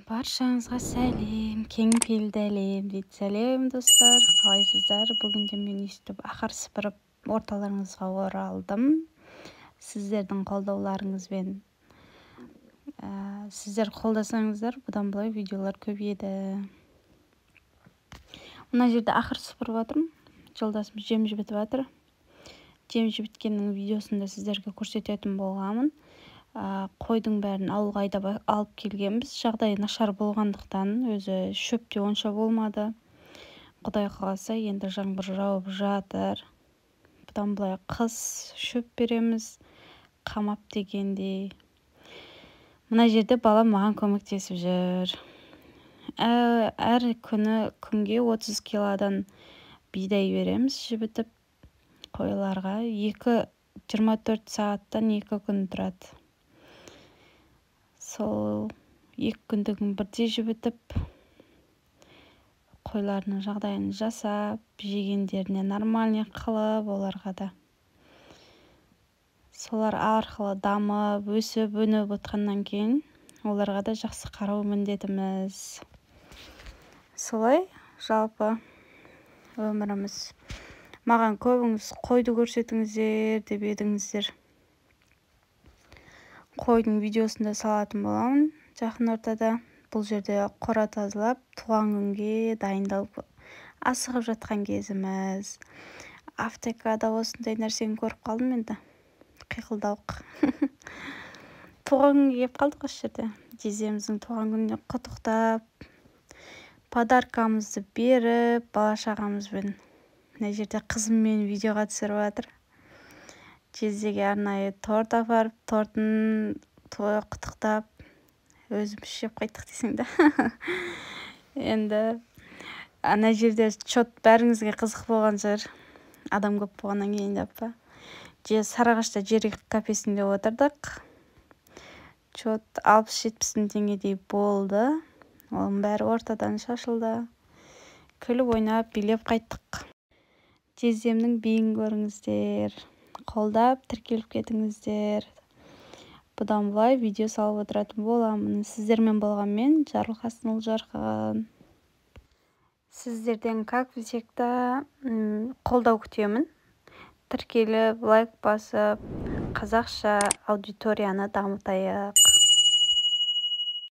Баршаңызға сәлем, кең пейілді әлем дейді. Сәлем достар, қалайсыздар? Бүгінде мен өйстіп ақыр сыпырып орталарыңызға оралдым. Сіздердің қолдауларыңызбен сіздер қолдасаңыздар, бұдан былай видеолар көбейеді. Мына жерде ақыр сыпырып жатырмын. Жолдасым жем жібітіп жатыр. Жем жібіткеннің видеосында сіздерге көрсететін болғанмын. Қойдың бәрін ауылға айдап алып келгенбіз. Жағдайы нашар болғандықтан өзі шөпте онша болмады. Құдай қаласа енді жаңбыр жауып жатыр. Бұдан былай қыс шөп береміз, қамап дегендей. Мына жерде балам маған көмектесіп жүр. Әр күнге 30 килодан бидай береміз жібітіп. Қойларға 24 сағаттан 2 күн тұрады. Сол 2 күндігін бірде жібітіп, қойлардың жағдайын жасап, жегендеріне нормальный қылып, оларға да солар арқылы дамып, өсіп, өніп отқаннан кейін, оларға да жақсы қарау міндетіміз. Солай жалпы өміріміз. Маған көбіңіз қойды көрсетіңіздер деп едіңіздер. Қойдың видеосында салатын боламын жақын ортада. Бұл жерде қора тазалап, туған күнге дайындалып асығып жатқан кезіміз. Аптекада осындай нәрсені көріп қалдым енді. Қиқылдауық. Туған күнге келіп қалдық осы жерде. Жездеміздің туған күніне құттықтап, подаркамызды беріп, бала-шағамызбен. Мына жерде қызыммен видеоға түсіріп жатыр. Жездеге арнайы торт апарып, тортын құттықтап, өзіміз жеп қайттық дейсің да. Енді ана жерде чот бәріңізге қызық болған шығар. Адам көп болғаннан кейін деп па. Сарыағашта жерек кафесінде отырдық. Чот 60-70 теңгедей болды. Оның бәрі ортадан шашылды. Күліп ойнап, билеп қайттық. Жездемнің биін көріңіздер. Қолдап, тіркеліп кетіңіздер. Бұдан былай видео салып отыратын боламын. Сіздермен болғанмен Жарылқасын Ұлжарқын. Сіздерден как всегда қолдау күтемін. Тіркеліп, лайк басып, қазақша аудиторияны дамытайық.